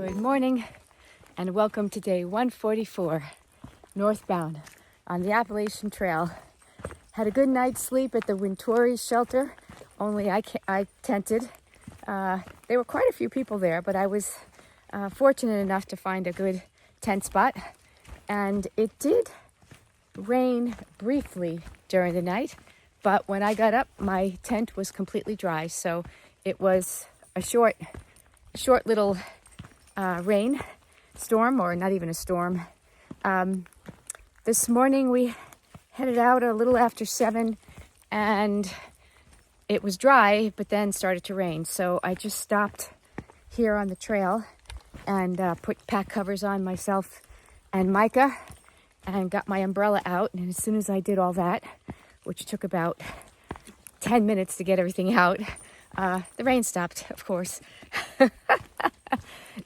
Good morning and welcome to day 144 northbound on the Appalachian Trail. Had a good night's sleep at the Winturri shelter, only I tented. There were quite a few people there, but I was fortunate enough to find a good tent spot. And it did rain briefly during the night, but when I got up, my tent was completely dry. So it was a short little rain storm, or not even a storm. This morning we headed out a little after 7 and it was dry, but then started to rain. So I just stopped here on the trail and put pack covers on myself and Micah and got my umbrella out. And as soon as I did all that, which took about 10 minutes to get everything out, the rain stopped, of course.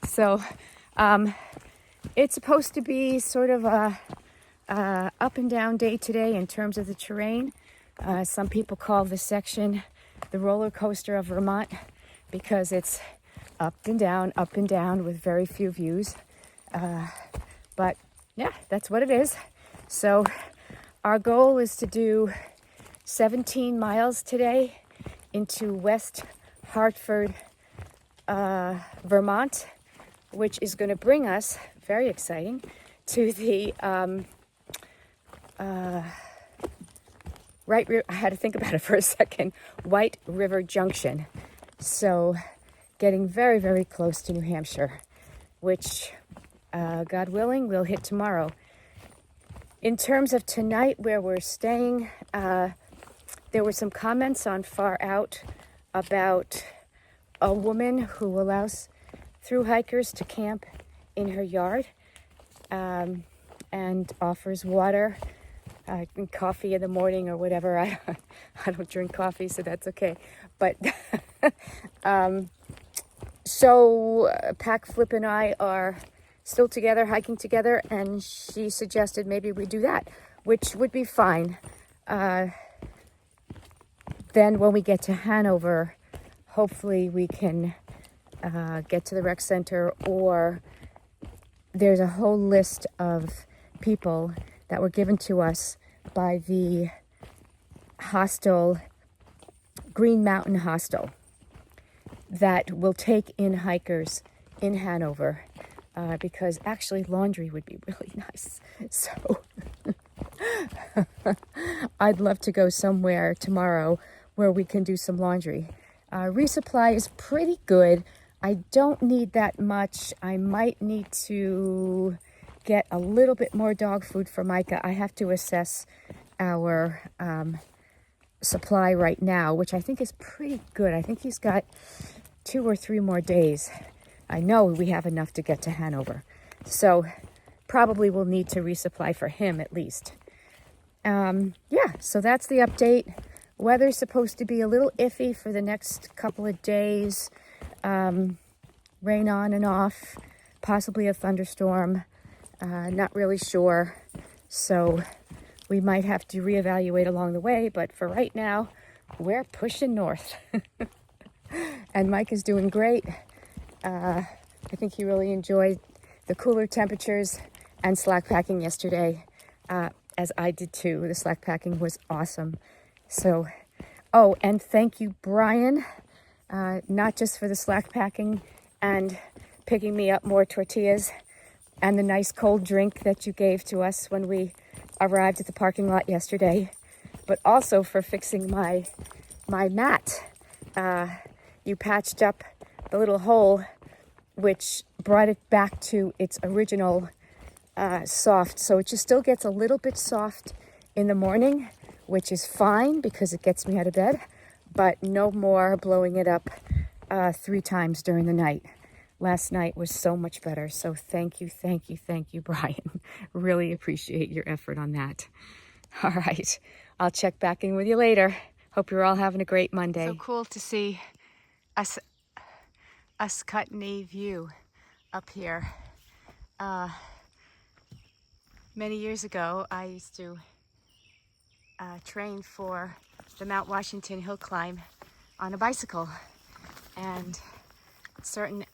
So it's supposed to be sort of a up and down day today in terms of the terrain. Some people call this section the roller coaster of Vermont because it's up and down with very few views. But yeah, that's what it is. So our goal is to do 17 miles today into West Hartford, Vermont, which is going to bring us, very exciting, to the I had to think about it for a second, White River Junction. So getting very, very close to New Hampshire, which, God willing, we'll hit tomorrow. In terms of tonight, where we're staying, there were some comments on Far Out about a woman who allows through hikers to camp in her yard and offers water and coffee in the morning or whatever. I don't drink coffee, so that's okay. But so Pack Flip and I are still together, hiking together, and she suggested maybe we do that, which would be fine. Then when we get to Hanover, hopefully we can get to the rec center, or there's a whole list of people that were given to us by the hostel, Green Mountain Hostel, that will take in hikers in Hanover, because actually laundry would be really nice. So I'd love to go somewhere tomorrow where we can do some laundry. Resupply is pretty good. I don't need that much. I might need to get a little bit more dog food for Micah. I have to assess our supply right now, which I think is pretty good. I think he's got 2 or 3 more days. I know we have enough to get to Hanover. So probably we'll need to resupply for him at least. Yeah, so that's the update. Weather's supposed to be a little iffy for the next couple of days. Rain on and off, possibly a thunderstorm. Not really sure. So we might have to reevaluate along the way. But for right now, we're pushing north. And Mike is doing great. I think he really enjoyed the cooler temperatures and slack packing yesterday, as I did too. The slack packing was awesome. So, oh, and thank you, Brian, not just for the slack packing and picking me up more tortillas and the nice cold drink that you gave to us when we arrived at the parking lot yesterday, but also for fixing my mat. You patched up the little hole, which brought it back to its original soft. So it just still gets a little bit soft in the morning, which is fine because it gets me out of bed, but no more blowing it up 3 times during the night. Last night was so much better. So thank you, Brian. Really appreciate your effort on that. All right, I'll check back in with you later. Hope you're all having a great Monday. So cool to see us cutting a view up here. Many years ago, I used to train for the Mount Washington hill climb on a bicycle, and certain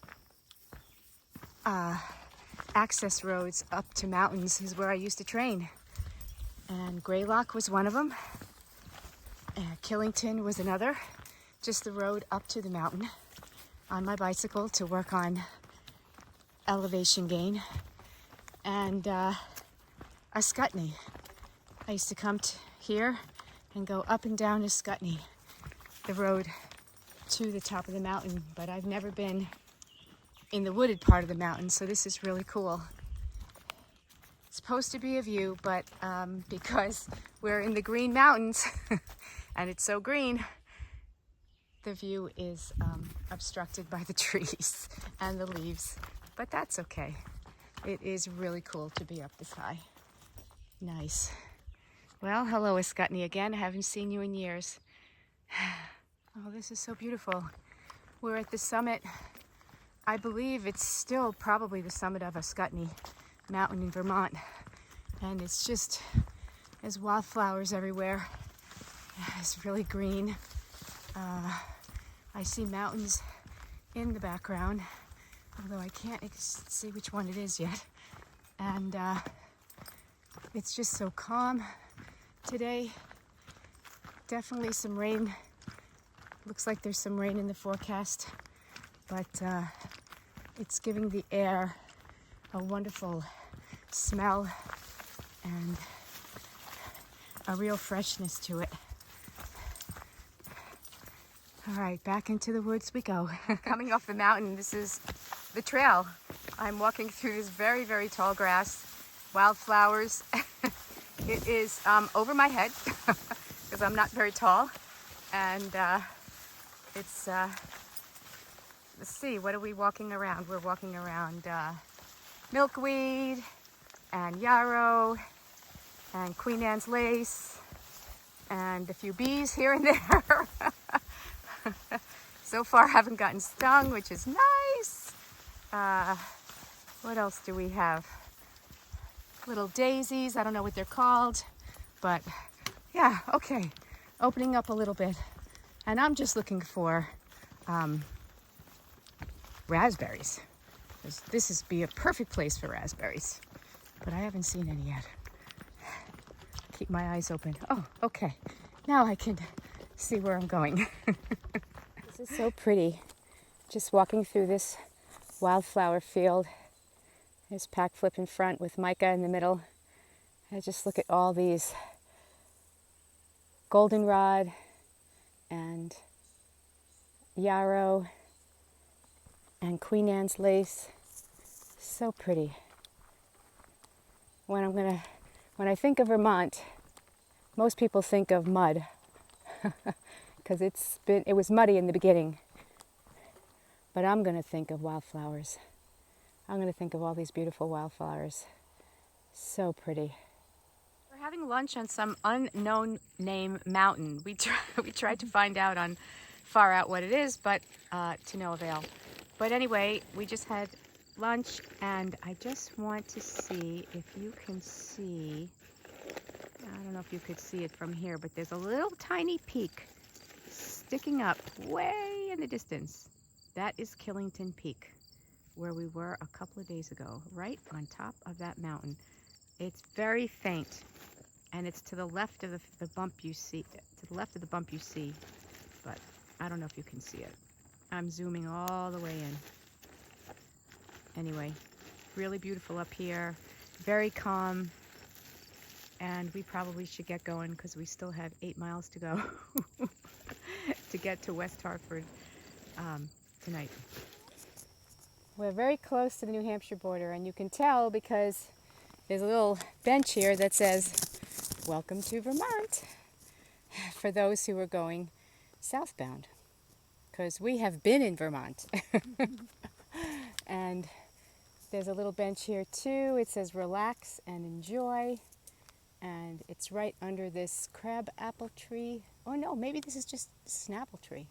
access roads up to mountains is where I used to train. And Greylock was one of them. Killington was another. Just the road up to the mountain on my bicycle to work on elevation gain. And Ascutney. I used to come here and go up and down Ascutney, the road to the top of the mountain. But I've never been in the wooded part of the mountain, so this is really cool. It's supposed to be a view, but because we're in the Green Mountains and it's so green, the view is obstructed by the trees and the leaves, but that's okay. It is really cool to be up this high. Nice. Well, hello Ascutney again. I haven't seen you in years. Oh, this is so beautiful. We're at the summit. I believe it's still probably the summit of Ascutney Mountain in Vermont, and it's just, there's wildflowers everywhere. It's really green. I see mountains in the background, although I can't see which one it is yet. And it's just so calm today. Definitely some rain. Looks like there's some rain in the forecast, but it's giving the air a wonderful smell and a real freshness to it. All right, back into the woods we go. Coming off the mountain, this is the trail. I'm walking through this very, very tall grass, wildflowers. It is over my head because I'm not very tall. And it's, let's see, what are we walking around? We're walking around milkweed and yarrow and Queen Anne's lace and a few bees here and there. So far haven't gotten stung, which is nice. What else do we have? Little daisies, I don't know what they're called, but yeah, okay. Opening up a little bit. And I'm just looking for raspberries. This is be a perfect place for raspberries, but I haven't seen any yet. Keep my eyes open. Oh, okay. Now I can see where I'm going. This is so pretty. Just walking through this wildflower field. There's pack flip in front with mica in the middle. I just look at all these goldenrod and yarrow and Queen Anne's lace. So pretty. When I think of Vermont, most people think of mud because it was muddy in the beginning. But I'm going to think of wildflowers. I'm going to think of all these beautiful wildflowers. So pretty. We're having lunch on some unknown name mountain. We tried to find out on Far Out what it is, but to no avail. But anyway, we just had lunch, and I just want to see if you can see, I don't know if you could see it from here, but there's a little tiny peak sticking up way in the distance. That is Killington Peak, where we were a couple of days ago, right on top of that mountain. It's very faint, and it's to the left of the bump you see, but I don't know if you can see it. I'm zooming all the way in. Anyway, really beautiful up here, very calm, and we probably should get going because we still have 8 miles to go to get to West Hartford tonight. We're very close to the New Hampshire border, and you can tell because there's a little bench here that says, "Welcome to Vermont," for those who are going southbound, because we have been in Vermont. And there's a little bench here too. It says "Relax and Enjoy," and it's right under this crab apple tree. Oh no, maybe this is just a snapple tree.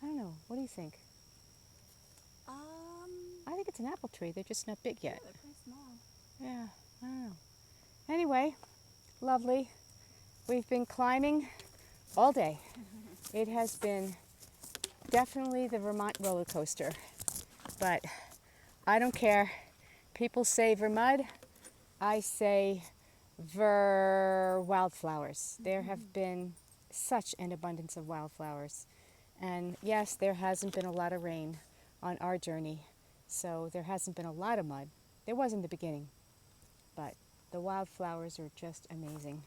I don't know. What do you think? I think it's an apple tree. They're just not big yet. Yeah, they're pretty small. Yeah, I don't know. Anyway, lovely. We've been climbing all day. It has been definitely the Vermont roller coaster, but I don't care. People say vermud. I say wildflowers. There have been such an abundance of wildflowers. And yes, there hasn't been a lot of rain on our journey, so there hasn't been a lot of mud. There was in the beginning, but the wildflowers are just amazing.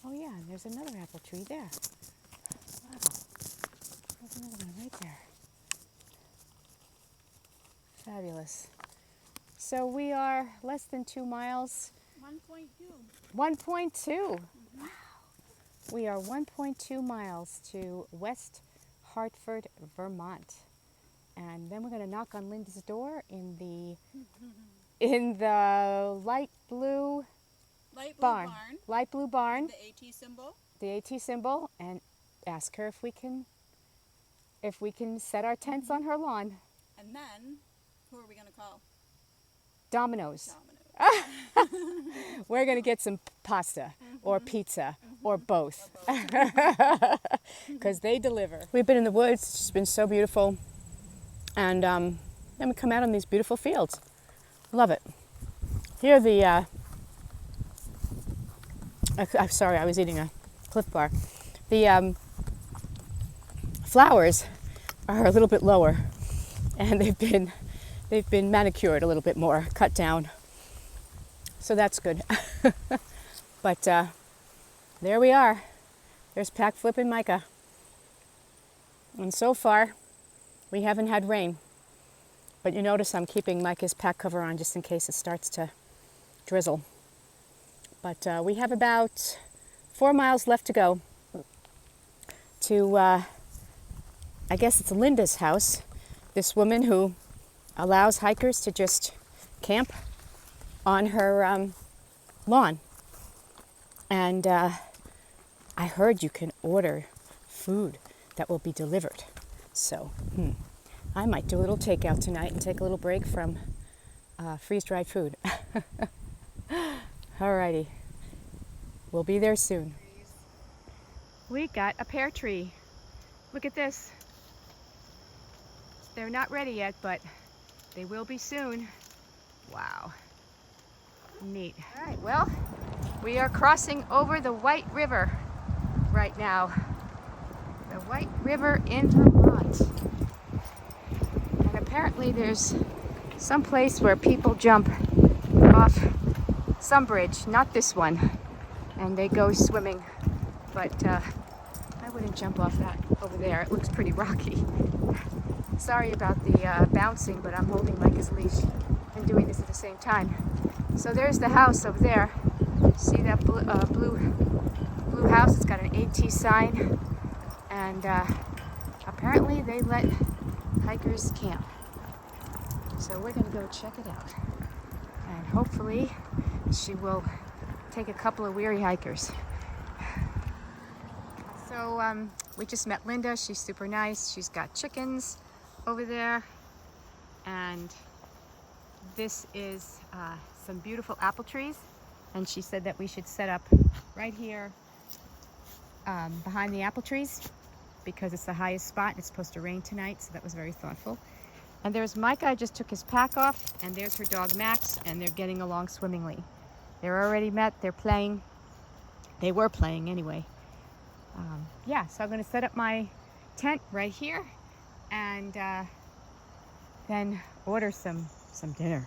Oh yeah, and there's another apple tree there. Wow, there's another one right there. Fabulous. So we are less than 2 miles. 1.2. 1.2. Wow. We are 1.2 miles to West Hartford, Vermont. And then we're going to knock on Linda's door in the light blue barn. Light blue barn. The AT symbol. The AT symbol, and ask her if we can set our tents on her lawn. And then, who are we going to call? Dominoes. We're going to get some pasta or pizza or both. Because they deliver. We've been in the woods. It's just been so beautiful. And then we come out on these beautiful fields. Love it. Here the, I'm sorry, I was eating a Cliff Bar. The flowers are a little bit lower, and they've been manicured a little bit more, cut down. So that's good. But there we are. There's Pack Flip and Micah. And so far, we haven't had rain. But you notice I'm keeping Micah's pack cover on just in case it starts to drizzle. But we have about 4 miles left to go to, I guess it's Linda's house. This woman who allows hikers to just camp on her lawn. And I heard you can order food that will be delivered. So I might do a little takeout tonight and take a little break from freeze-dried food. Alrighty, we'll be there soon. We got a pear tree. Look at this. They're not ready yet, but they will be soon. Wow, neat. All right, well, we are crossing over the White River right now. The White River in Vermont. And apparently there's some place where people jump off some bridge, not this one, and they go swimming. But I wouldn't jump off that over there. It looks pretty rocky. Sorry about the bouncing, but I'm holding Micah's leash and doing this at the same time. So there's the house over there. See that blue house? It's got an AT sign, and apparently they let hikers camp. So we're gonna go check it out, and hopefully she will take a couple of weary hikers. So we just met Linda. She's super nice. She's got chickens over there, and this is some beautiful apple trees, and she said that we should set up right here behind the apple trees because it's the highest spot and it's supposed to rain tonight, so that was very thoughtful. And there's Micah. I just took his pack off, and there's her dog Max, and they're getting along swimmingly. They're already met. They're playing. They were playing anyway. Yeah, so I'm going to set up my tent right here and then order some dinner.